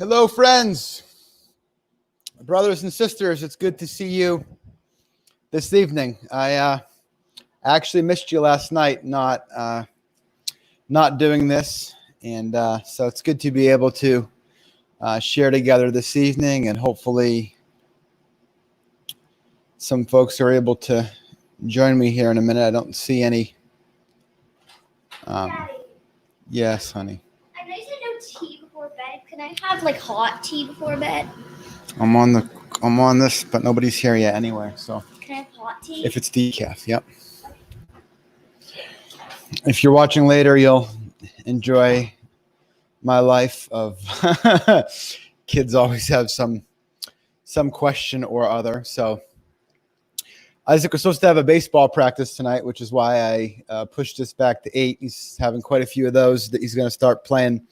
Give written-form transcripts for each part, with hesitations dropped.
Hello, friends, brothers and sisters. It's good to see you this evening. I actually missed you last night, not doing this, and so it's good to be able to share together this evening, and hopefully, some folks are able to join me here in a minute. I don't see any. Daddy, Yes, honey. I know you said no tea before bed. Can I have hot tea before bed? I'm on this, but nobody's here yet anyway. So Can I have hot tea? if it's decaf, yep. If you're watching later, you'll enjoy my life of kids always have some question or other. So Isaac was supposed to have a baseball practice tonight, which is why I pushed this back to 8. He's having quite a few of those. That he's going to start playing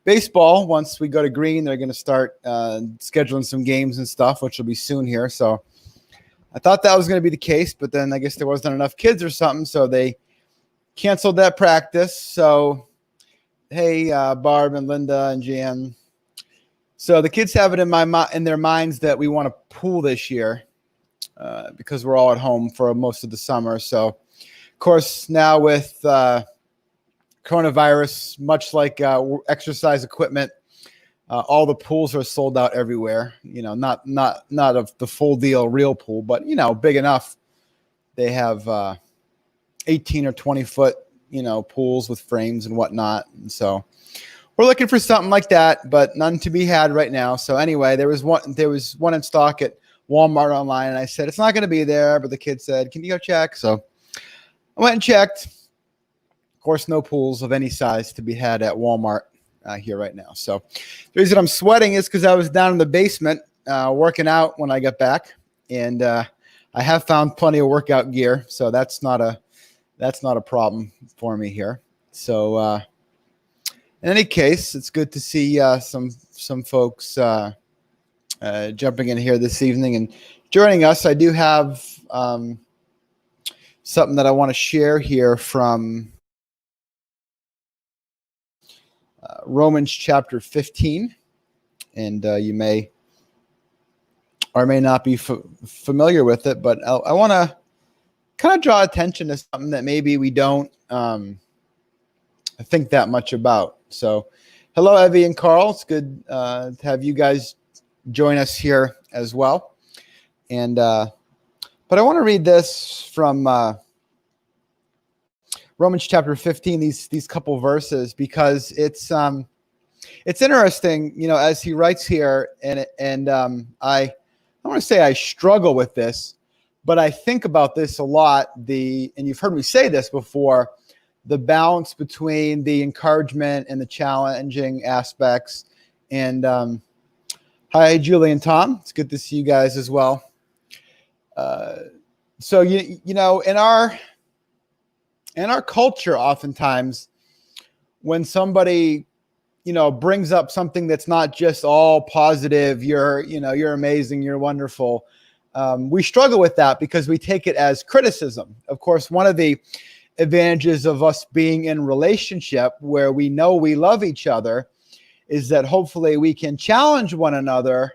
baseball once we go to Green. They're going to start scheduling some games and stuff, which will be soon here. So I thought that was going to be the case, but then I guess there wasn't enough kids or something, so they canceled that practice. So hey, Barb and Linda and Jan. So the kids have it in their minds that we want to pool this year because we're all at home for most of the summer. So, of course, now with coronavirus, much like exercise equipment, all the pools are sold out everywhere. You know, not of the full deal real pool, but big enough. They have 18 or 20 foot pools with frames and whatnot. And so we're looking for something like that, but none to be had right now. So anyway, there was one in stock at Walmart online, and I said, it's not going to be there, but the kid said, can you go check? So I went and checked. Of course, no pools of any size to be had at Walmart here right now. So the reason I'm sweating is because I was down in the basement working out when I got back, and I have found plenty of workout gear. So that's not a problem for me here. So in any case, it's good to see some folks jumping in here this evening and joining us. I do have something that I want to share here from Romans chapter 15, and you may or may not be familiar with it, but I want to kind of draw attention to something that maybe we don't think that much about. So hello, Evie and Carl. It's good to have you guys join us here as well. And but I want to read this from Romans chapter 15, these couple verses, because it's interesting, as he writes here, and I want to say I struggle with this, but I think about this a lot, and you've heard me say this before, the balance between the encouragement and the challenging aspects. And hi, Julie and Tom. It's good to see you guys as well. So, in our culture, oftentimes when somebody, brings up something that's not just all positive, you're amazing, you're wonderful. We struggle with that because we take it as criticism. Of course, one of the advantages of us being in relationship where we know we love each other is that hopefully we can challenge one another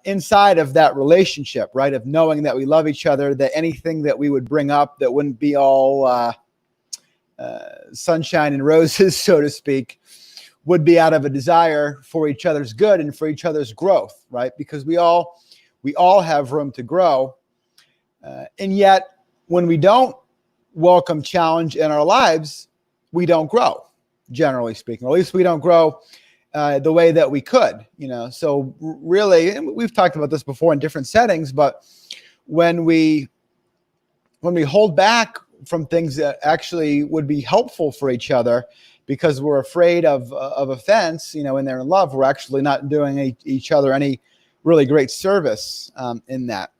inside of that relationship, right? Of knowing that we love each other, that anything that we would bring up that wouldn't be all sunshine and roses, so to speak, would be out of a desire for each other's good and for each other's growth, right? Because we all have room to grow. And yet when we don't welcome challenge in our lives, we don't grow, generally speaking, or at least we don't grow the way that we could, So really, and we've talked about this before in different settings, but when we hold back from things that actually would be helpful for each other because we're afraid of offense, when they're in love, we're actually not doing each other any really great service in that.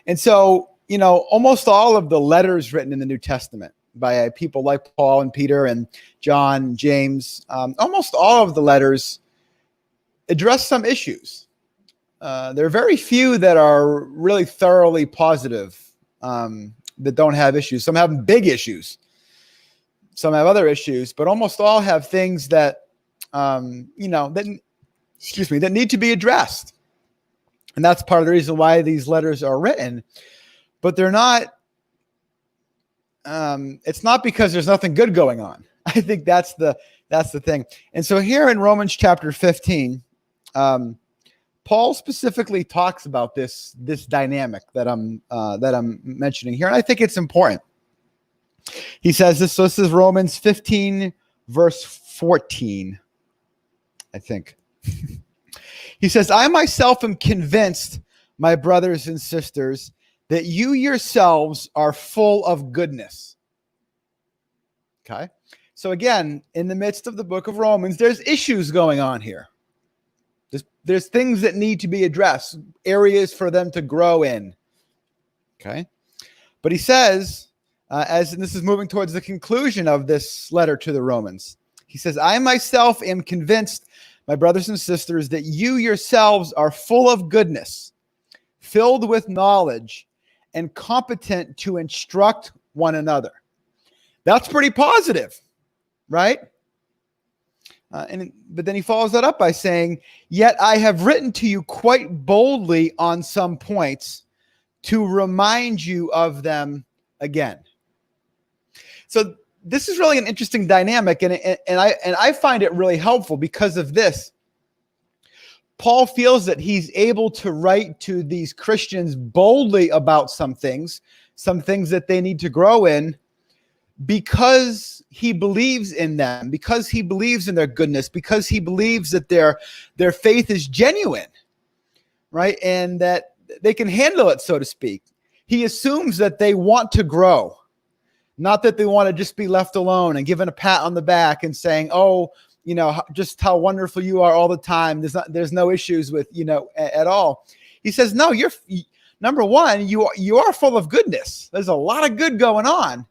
And so, almost all of the letters written in the New Testament by people like Paul and Peter and John and James, almost all of the letters address some issues. There are very few that are really thoroughly positive, that don't have issues. Some have big issues. Some have other issues, but almost all have things that, that that need to be addressed. And that's part of the reason why these letters are written. But they're not, it's not because there's nothing good going on. I think that's the thing. And so here in Romans chapter 15, Paul specifically talks about this dynamic that I'm mentioning here, and I think it's important. He says this. So this is Romans 15, verse 14, I think. He says, "I myself am convinced, my brothers and sisters, that you yourselves are full of goodness." Okay. So again, in the midst of the book of Romans, there's issues going on here. There's things that need to be addressed, areas for them to grow in. Okay. But he says, and this is moving towards the conclusion of this letter to the Romans, he says, "I myself am convinced, my brothers and sisters, that you yourselves are full of goodness, filled with knowledge, and competent to instruct one another." That's pretty positive, right? But then he follows that up by saying, "Yet I have written to you quite boldly on some points to remind you of them again." So this is really an interesting dynamic, and I find it really helpful because of this. Paul feels that he's able to write to these Christians boldly about some things that they need to grow in, because he believes in them, because he believes in their goodness, because he believes that their faith is genuine, right? And that they can handle it, so to speak. He assumes that they want to grow, not that they want to just be left alone and given a pat on the back and saying, "Oh, you know, just how wonderful you are all the time. There's no issues with, at all." He says, "No, you're number one, you are full of goodness. There's a lot of good going on."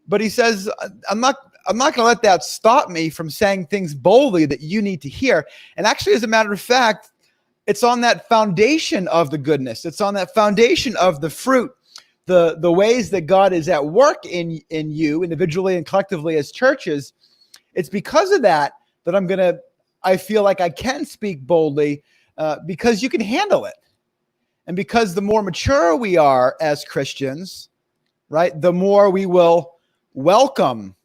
But he says, I'm not going to let that stop me from saying things boldly that you need to hear. And actually, as a matter of fact, it's on that foundation of the goodness. It's on that foundation of the fruit, the ways that God is at work in you individually and collectively as churches. It's because of that I feel like I can speak boldly, because you can handle it. And because the more mature we are as Christians, right, the more we will welcome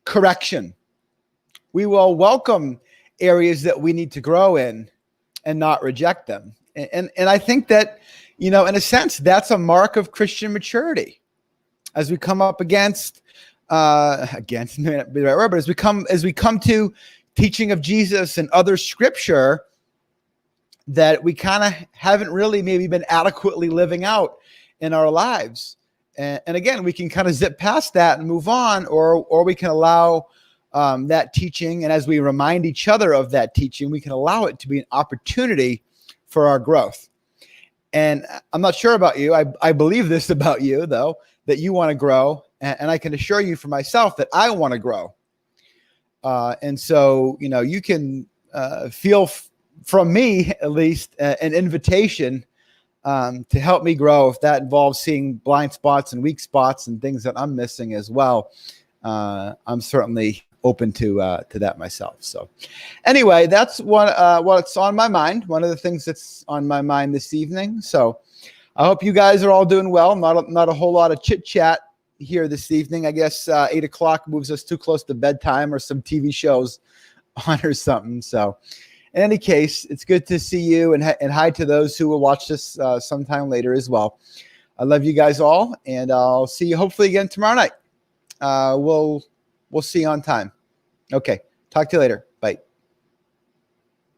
correction. We will welcome areas that we need to grow in and not reject them. And I think that, in a sense, that's a mark of Christian maturity. As we come up against may not be the right word, but as we come to teaching of Jesus and other scripture that we kind of haven't really maybe been adequately living out in our lives. And again, we can kind of zip past that and move on, or we can allow that teaching, and as we remind each other of that teaching, we can allow it to be an opportunity for our growth. And I'm not sure about you. I believe this about you, though, that you want to grow, and I can assure you for myself that I want to grow. And so, you can feel from me, at least, an invitation to help me grow, if that involves seeing blind spots and weak spots and things that I'm missing as well. I'm certainly open to that myself. So anyway, that's what's on my mind. One of the things that's on my mind this evening. So I hope you guys are all doing well. Not a whole lot of chit chat here this evening. I guess 8 o'clock moves us too close to bedtime, or some TV shows on or something. So in any case, it's good to see you, and hi to those who will watch this sometime later as well. I love you guys all, and I'll see you hopefully again tomorrow night. We'll see you on time. Okay, talk to you later.